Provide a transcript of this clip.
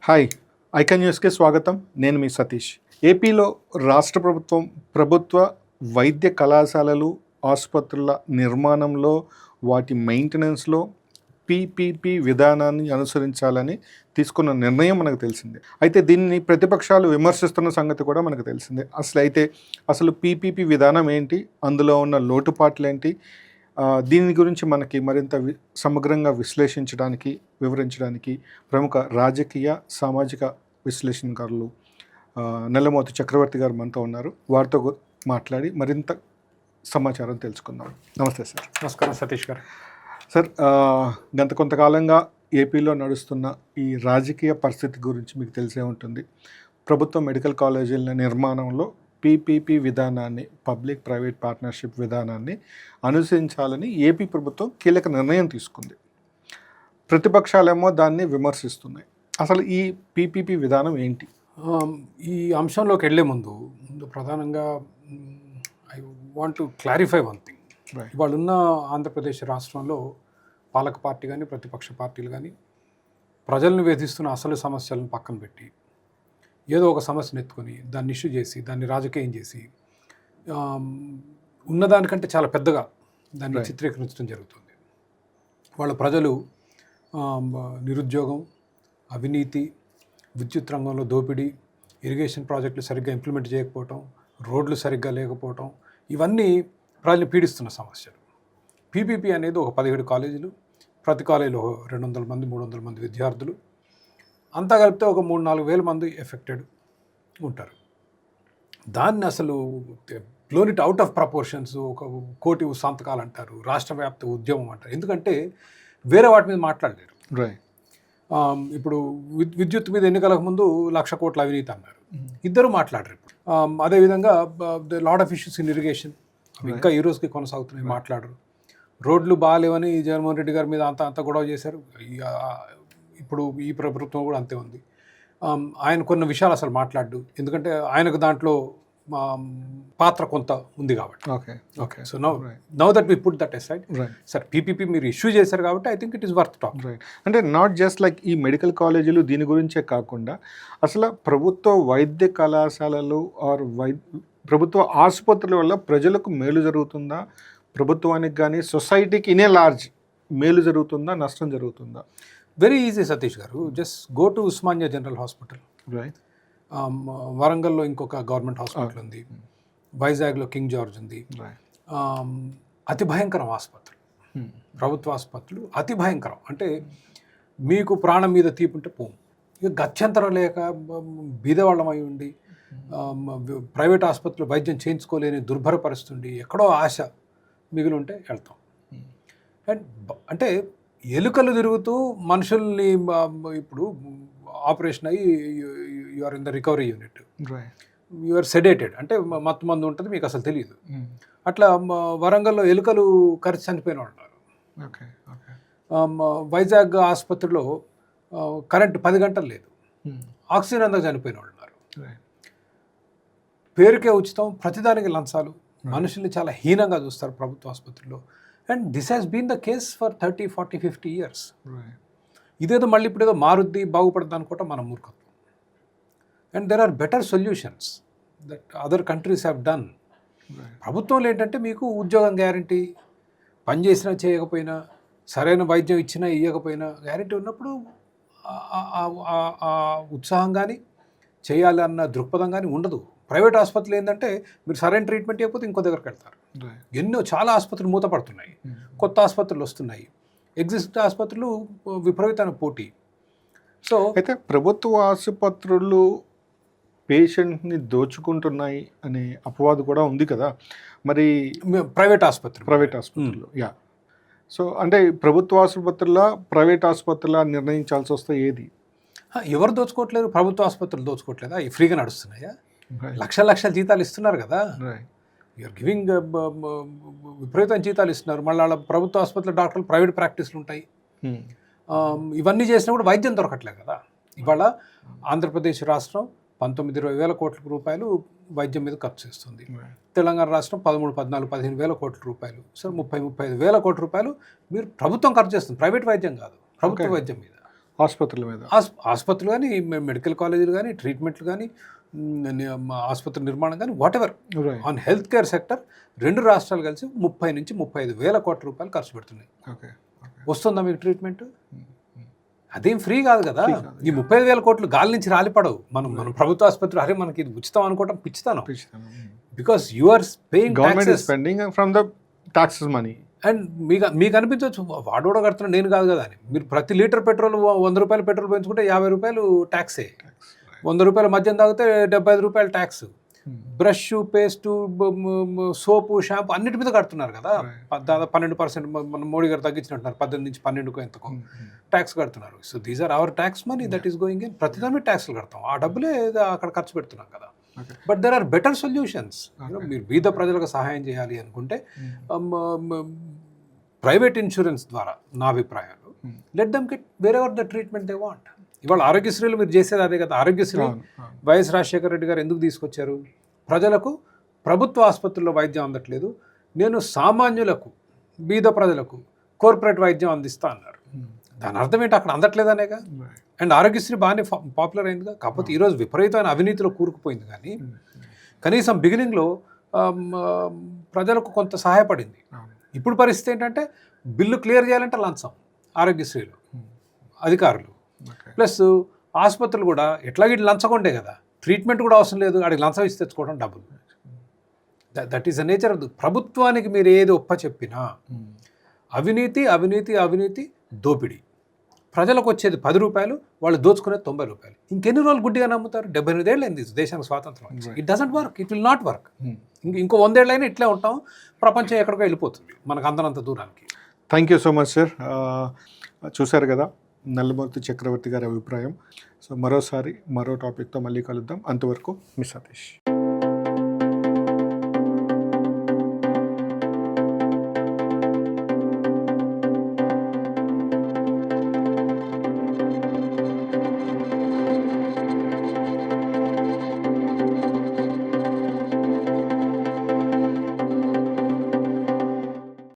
Hi, icon న్యూస్కి స్వాగతం. నేను మీ సతీష్. ఏపీలో రాష్ట్ర ప్రభుత్వం ప్రభుత్వ వైద్య కళాశాలలు, ఆసుపత్రుల నిర్మాణంలో, వాటి మెయింటెనెన్స్లో పీపీపీ విధానాన్ని అనుసరించాలని తీసుకున్న నిర్ణయం మనకు తెలిసిందే. అయితే దీన్ని ప్రతిపక్షాలు విమర్శిస్తున్న సంగతి కూడా మనకు తెలిసిందే. అసలు పీపీపీ విధానం ఏంటి, అందులో ఉన్న లోటుపాట్లేంటి, దీని గురించి మనకి మరింత సమగ్రంగా విశ్లేషించడానికి, వివరించడానికి ప్రముఖ రాజకీయ, సామాజిక విశ్లేషణకారులు నల్లమోతు చక్రవర్తి గారు మనతో ఉన్నారు. వారితో మాట్లాడి మరింత సమాచారం తెలుసుకుందాం. నమస్తే సార్. నమస్కారం సతీష్ గారు. సార్, గత కొంతకాలంగా ఏపీలో నడుస్తున్న ఈ రాజకీయ పరిస్థితి గురించి మీకు తెలిసే ఉంటుంది. ప్రభుత్వ మెడికల్ కాలేజీల నిర్మాణంలో పీపీపీ విధానాన్ని, పబ్లిక్ ప్రైవేట్ పార్ట్నర్షిప్ విధానాన్ని అనుసరించాలని ఏపీ ప్రభుత్వం కీలక నిర్ణయం తీసుకుంది. ప్రతిపక్షాలేమో దాన్ని విమర్శిస్తున్నాయి. అసలు ఈ పీపీపీ విధానం ఏంటి? ఈ అంశంలోకి వెళ్ళే ముందు ప్రధానంగా I want to clarify one thing. ఇవాళ ఉన్న ఆంధ్రప్రదేశ్ రాష్ట్రంలో పాలక పార్టీ కానీ, ప్రతిపక్ష పార్టీలు కానీ ప్రజలను వేధిస్తున్న అసలు సమస్యలను పక్కన పెట్టి ఏదో ఒక సమస్యను ఎత్తుకొని దాన్ని ఇష్యూ చేసి, దాన్ని రాజకీయం చేసి, ఉన్నదానికంటే చాలా పెద్దగా దాన్ని చిత్రీకరించడం జరుగుతుంది. వాళ్ళ ప్రజలు నిరుద్యోగం, అవినీతి, విద్యుత్ రంగంలో దోపిడీ, ఇరిగేషన్ ప్రాజెక్టులు సరిగ్గా ఇంప్లిమెంట్ చేయకపోవటం, రోడ్లు సరిగ్గా లేకపోవటం, ఇవన్నీ ప్రజలు పీడిస్తున్న సమస్యలు. పీపీపీ అనేది ఒక 17 కాలేజీలు, ప్రతి కాలేజీలో 200 మంది 300 మంది విద్యార్థులు, అంతా కలిపితే ఒక 3-4 వేల మంది ఎఫెక్టెడ్ ఉంటారు. దాన్ని అసలు blown it out of proportions, ఒక 1 కోటి సంతకాలు అంటారు, రాష్ట్ర వ్యాప్త ఉద్యమం అంటారు. ఎందుకంటే వేరే వాటి మీద మాట్లాడలేరు. ఇప్పుడు విద్యుత్ మీద ఎన్నికలకు ముందు 1,00,000 కోట్ల అవినీతి అన్నారు, ఇద్దరు మాట్లాడరు. అదేవిధంగా lot of issues in irrigation ఇంకా ఈ రోజుకి కొనసాగుతున్నాయి, మాట్లాడరు. రోడ్లు బాగాలేవని జగన్మోహన్ రెడ్డి గారి మీద అంత గొడవ చేశారు. ఇప్పుడు ఈ ప్రభుత్వం కూడా అంతే ఉంది. ఆయన కొన్ని విషయాలు అసలు మాట్లాడు, ఎందుకంటే ఆయనకు దాంట్లో పాత్ర కొంత ఉంది కాబట్టి. Okay so now that we put that aside. Sir, PPP మీరు ఇష్యూ చేశారు కాబట్టి I think it is worth talk. అంటే నాట్ జస్ట్ లైక్ ఈ మెడికల్ కాలేజీలు దీని గురించే కాకుండా అసలు ప్రభుత్వ వైద్య కళాశాలలు ఆర్ ప్రభుత్వ ఆసుపత్రుల వల్ల ప్రజలకు మేలు జరుగుతుందా, ప్రభుత్వానికి కానీ సొసైటీకి ఇన్ ఏ లార్జ్ మేలు జరుగుతుందా, నష్టం జరుగుతుందా? వెరీ ఈజీ సతీష్ గారు. Just go to Osmania general hospital. వరంగల్లో ఇంకొక గవర్నమెంట్ హాస్పిటల్ ఉంది, వైజాగ్లో కింగ్ జార్జ్ ఉంది. అతి భయంకరం ఆసుపత్రులు, ప్రభుత్వ ఆసుపత్రులు అతి భయంకరం. అంటే మీకు ప్రాణం మీద తీపుంటే పోం, ఇక గత్యంతరం లేక బీదవాళ్ళం అయి ఉండి ప్రైవేట్ ఆసుపత్రులు వైద్యం చేయించుకోలేని దుర్భర పరిస్థితి, ఎక్కడో ఆశ మిగిలి ఉంటే వెళ్తాం. అండ్ అంటే ఎలుకలు తిరుగుతూ మనుషుల్ని, ఇప్పుడు ఆపరేషన్ అయ్యి you are in the recovery unit, you are sedated, అంటే మత్తు మందు ఉంటుంది, మీకు అసలు తెలియదు. అట్లా వరంగల్లో ఎలుకలు కరిచి చనిపోయిన వాళ్ళు ఉన్నారు. వైజాగ్ ఆసుపత్రిలో కరెంట్ 10 గంటలు లేదు, ఆక్సిజన్ అంతా చనిపోయిన వాళ్ళు ఉన్నారు. పేరుకే ఉచితం, ప్రతిదానికి లంచాలు, మనుషుల్ని చాలా హీనంగా చూస్తారు ప్రభుత్వ ఆసుపత్రిలో. And this has been the case for 30, 40, 50 years. ఇదేదో మళ్ళీ ఇప్పుడు ఏదో మారుద్ది, బాగుపడుతుంది అనుకోవటం మన మూర్ఖత్వం. And there are better solutions that other countries have done. ప్రభుత్వంలో ఏంటంటే మీకు ఉద్యోగం గ్యారంటీ, పని చేసినా చేయకపోయినా, సరైన వైద్యం ఇచ్చినా ఇవ్వకపోయినా గ్యారంటీ ఉన్నప్పుడు ఆ ఉత్సాహం కానీ, చేయాలి అన్న దృక్పథం కానీ ఉండదు. ప్రైవేట్ ఆసుపత్రులు ఏంటంటే మీరు సరైన ట్రీట్మెంట్ ఇవ్వకపోతే ఇంకో దగ్గరికి వెళ్తారు. చాలా ఆసుపత్రులు మూతపడుతున్నాయి, కొత్త ఆసుపత్రులు వస్తున్నాయి, ఎగ్జిస్టింగ్ ఆసుపత్రులు విపరీతమైన పోటీ. సో అయితే ప్రభుత్వ ఆసుపత్రులు పేషెంట్ని దోచుకుంటున్నాయి అనే అపవాదు కూడా ఉంది కదా. మరి ప్రైవేట్ ఆసుపత్రులు సో అంటే ప్రభుత్వ ఆసుపత్రుల, ప్రైవేట్ ఆసుపత్రుల నిర్ణయించాల్సి వస్తే ఏది? ఎవరు దోచుకోవట్లేదు? ప్రభుత్వ ఆసుపత్రులు దోచుకోవట్లేదా? ఫ్రీగా నడుస్తున్నాయా? లక్షల జీతాలు ఇస్తున్నారు కదా, యూఆర్ గివింగ్ విపరీతమైన జీతాలు ఇస్తున్నారు. మళ్ళీ వాళ్ళ ప్రభుత్వ ఆసుపత్రుల డాక్టర్లు ప్రైవేట్ ప్రాక్టీస్లు ఉంటాయి. ఇవన్నీ చేసినా కూడా వైద్యం దొరకట్లేదు కదా. ఇవాళ ఆంధ్రప్రదేశ్ రాష్ట్రం 19-20 వేల కోట్ల రూపాయలు వైద్యం మీద ఖర్చు చేస్తుంది. తెలంగాణ రాష్ట్రం 13-14-15 వేల కోట్ల రూపాయలు. సో 30-35 వేల కోట్ల రూపాయలు మీరు ప్రభుత్వం ఖర్చు చేస్తుంది, ప్రైవేట్ వైద్యం కాదు, ప్రభుత్వ వైద్యం మీద. ఆసుపత్రుల మీద ఆసుపత్రులు కానీ, మెడికల్ కాలేజీలు కానీ, ట్రీట్మెంట్లు కానీ, ఆసుపత్రి నిర్మాణం కానీ, what ever right. On health care sector 2 రాష్ట్రాలు కలిసి 30 నుంచి 35 వేల కోట్ల రూపాయలు ఖర్చు పెడుతున్నాయి. ఓకే. వస్తుందా మీకు ట్రీట్మెంట్? అదేం ఫ్రీ కాదు కదా. Free కాదు. ఈ 35,000 కోట్లు గాలి నుంచి రాలిపడవు. మనం ప్రభుత్వ ఆసుపత్రి అరే మనకి ఇది ఉచితం అనుకోవటం పిచ్చితనం. Because you are paying government is spending from the taxes money. And మీకు అనిపించవచ్చు వాడు కూడా కడుతున్నా నేను కాదు కదా అని. మీరు ప్రతి లీటర్ పెట్రోల్ 100 రూపాయలు పెట్రోల్ పెంచుకుంటే 50 రూపాయలు ట్యాక్సే. 100 రూపాయల మద్యం తాగితే 75 రూపాయలు ట్యాక్స్. బ్రష్, పేస్ట్, సోపు, షాంపూ అన్నిటి మీద కడుతున్నారు కదా. దాదాపు 12% మన మోడీ గారు తగ్గించినట్టున్నారు, 18 నుంచి 12కు ఎంతకో ట్యాక్స్ కడుతున్నారు. So these are our tax money that is going in. ప్రతిదాని మీద ట్యాక్స్లు కడతాం, ఆ డబ్బులే అక్కడ ఖర్చు పెడుతున్నాం కదా. But there are better solutions. మీరు బీద ప్రజలకు సహాయం చేయాలి అనుకుంటే ప్రైవేట్ ఇన్సూరెన్స్ ద్వారా నా అభిప్రాయాలు let them get wear ever the treatment they want. ఇవాళ ఆరోగ్యశ్రీలు మీరు చేసేది అదే కదా. ఆరోగ్యశ్రీ వైఎస్ రాజశేఖర రెడ్డి గారు ఎందుకు తీసుకొచ్చారు? ప్రజలకు ప్రభుత్వ ఆసుపత్రుల్లో వైద్యం అందట్లేదు, నేను సామాన్యులకు, బీద ప్రజలకు కార్పొరేట్ వైద్యం అందిస్తా అన్నారు. దాని అర్థం ఏంటి? అక్కడ అందట్లేదనేగా. అండ్ ఆరోగ్యశ్రీ బాగానే పాపులర్ అయిందిగా. కాకపోతే ఈరోజు విపరీతమైన అవినీతిలో కూరుకుపోయింది. కానీ కనీసం బిగినింగ్లో ప్రజలకు కొంత సహాయపడింది. ఇప్పుడు పరిస్థితి ఏంటంటే బిల్లు క్లియర్ చేయాలంటే లంచం ఆరోగ్యశ్రీలో అధికారులు. ప్లస్ ఆసుపత్రులు కూడా ఎట్లాగే లంచగొండే కదా, ట్రీట్మెంట్ కూడా అవసరం లేదు, అడిగి లంచం ఇచ్చి తెచ్చుకోవడం డబ్బులు. That is the nature of ప్రభుత్వానికి. మీరు ఏది ఒప్ప చెప్పినా అవినీతి అవినీతి అవినీతి, దోపిడీ. ప్రజలకు వచ్చేది 10 రూపాయలు, వాళ్ళు దోచుకునేది 90 రూపాయలు. ఇంకెన్ని రోజులు గుడ్డిగా నమ్ముతారు? 78 ఏళ్ళు అయింది దేశానికి స్వాతంత్రం. It doesn't work, it will not work. ఇంకో 100 ఏళ్ళైనా ఇట్లే ఉంటాం, ప్రపంచం ఎక్కడికో వెళ్ళిపోతుంది మనకు అందనంత దూరానికి. Thank you so much sir. చూశారు కదా నల్లమూర్తి చక్రవర్తి గారి అభిప్రాయం. సో మరోసారి మరో టాపిక్తో మళ్ళీ కలుద్దాం. అంతవరకు మీ సతీష్.